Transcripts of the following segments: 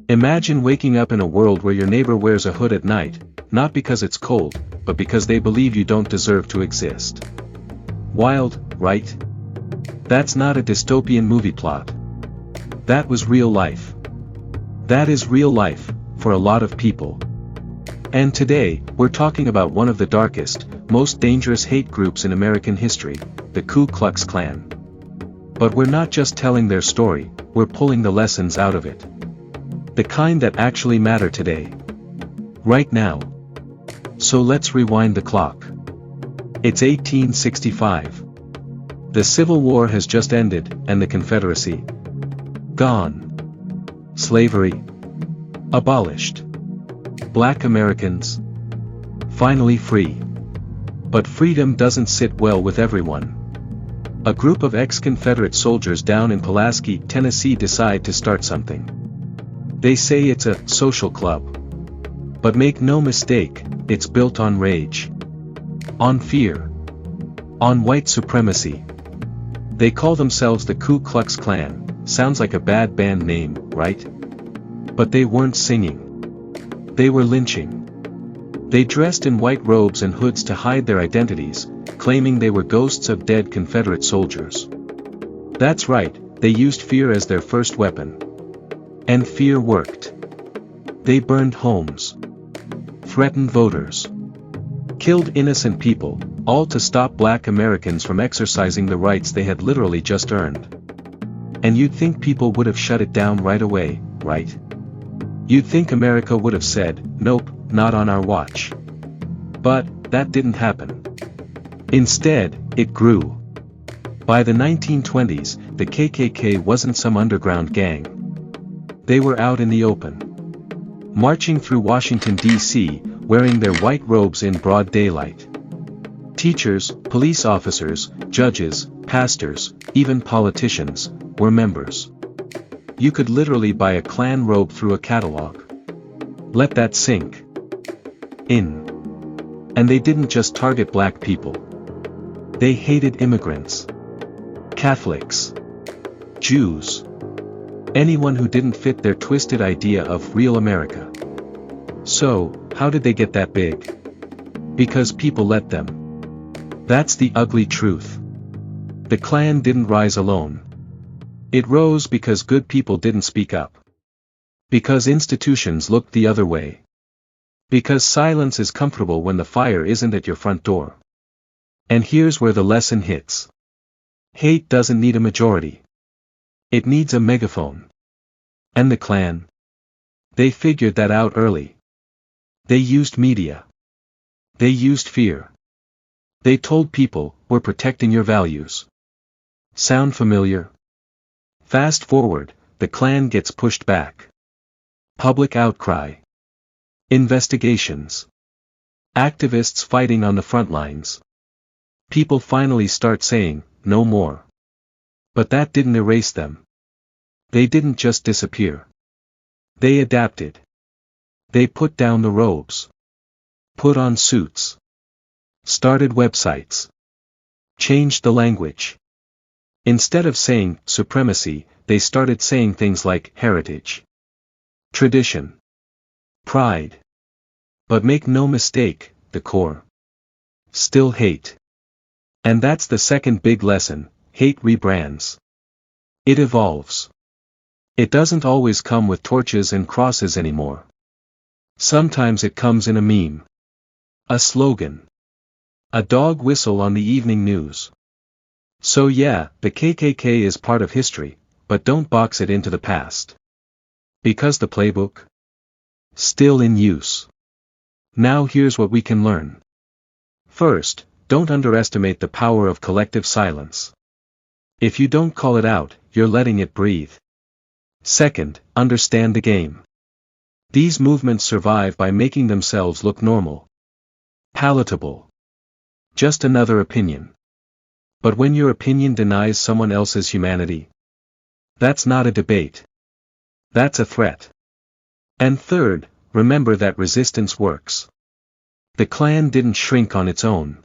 Imagine waking up in a world where your neighbor wears a hood at night, not because it's cold, but because they believe you don't deserve to exist. Wild, right? That's not a dystopian movie plot. That was real life. That is real life, for a lot of people. And today, we're talking about one of the darkest, most dangerous hate groups in American history, the Ku Klux Klan. But we're not just telling their story, we're pulling the lessons out of it. The kind that actually matter today. Right now. So let's rewind the clock. It's 1865. The Civil War has just ended, and the Confederacy. Gone. Slavery. Abolished. Black Americans. Finally free. But freedom doesn't sit well with everyone. A group of ex-Confederate soldiers down in Pulaski, Tennessee decide to start something. They say it's a social club. But make no mistake, it's built on rage. On fear. On white supremacy. They call themselves the Ku Klux Klan. Sounds like a bad band name, right? But they weren't singing. They were lynching. They dressed in white robes and hoods to hide their identities, claiming they were ghosts of dead Confederate soldiers. That's right, they used fear as their first weapon. And fear worked. They burned homes. Threatened voters. Killed innocent people, all to stop black Americans from exercising the rights they had literally just earned. And you'd think people would have shut it down right away, right? You'd think America would have said, nope, not on our watch. But that didn't happen. Instead, it grew. By the 1920s, the KKK wasn't some underground gang. They were out in the open. Marching through Washington, D.C., wearing their white robes in broad daylight. Teachers, police officers, judges, pastors, even politicians, were members. You could literally buy a Klan robe through a catalog. Let that sink in. And they didn't just target black people. They hated immigrants. Catholics. Jews. Anyone who didn't fit their twisted idea of real America. So, how did they get that big? Because people let them. That's the ugly truth. The Klan didn't rise alone. It rose because good people didn't speak up. Because institutions looked the other way. Because silence is comfortable when the fire isn't at your front door. And here's where the lesson hits. Hate doesn't need a majority. It needs a megaphone. And the Klan? They figured that out early. They used media. They used fear. They told people, we're protecting your values. Sound familiar? Fast forward, the Klan gets pushed back. Public outcry. Investigations. Activists fighting on the front lines. People finally start saying, no more. But that didn't erase them. They didn't just disappear. They adapted. They put down the robes. Put on suits. Started websites. Changed the language. Instead of saying supremacy, they started saying things like heritage. Tradition. Pride. But make no mistake, the core. Still hate. And that's the second big lesson, hate rebrands. It evolves. It doesn't always come with torches and crosses anymore. Sometimes it comes in a meme. A slogan. A dog whistle on the evening news. So yeah, the KKK is part of history, but don't box it into the past. Because the playbook? Still in use. Now here's what we can learn. First, don't underestimate the power of collective silence. If you don't call it out, you're letting it breathe. Second, understand the game. These movements survive by making themselves look normal. Palatable. Just another opinion. But when your opinion denies someone else's humanity, that's not a debate. That's a threat. And third, remember that resistance works. The Klan didn't shrink on its own.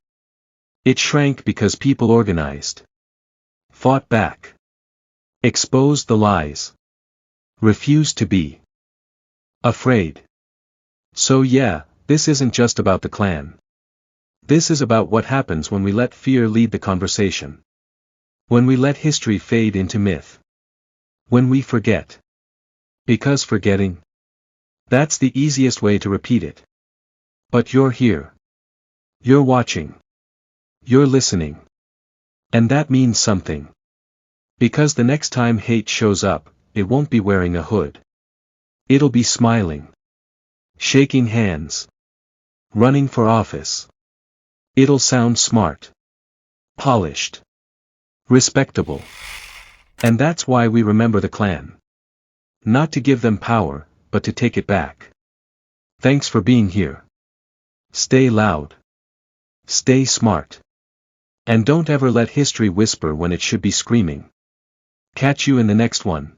It shrank because people organized. Fought back. Exposed the lies. Refused to be Afraid. So yeah, this isn't just about the Klan. This is about what happens when we let fear lead the conversation. When we let history fade into myth. When we forget. Because forgetting? That's the easiest way to repeat it. But you're here. You're watching. You're listening. And that means something. Because the next time hate shows up, it won't be wearing a hood. It'll be smiling. Shaking hands. Running for office. It'll sound smart. Polished. Respectable. And that's why we remember the Klan. Not to give them power, but to take it back. Thanks for being here. Stay loud. Stay smart. And don't ever let history whisper when it should be screaming. Catch you in the next one.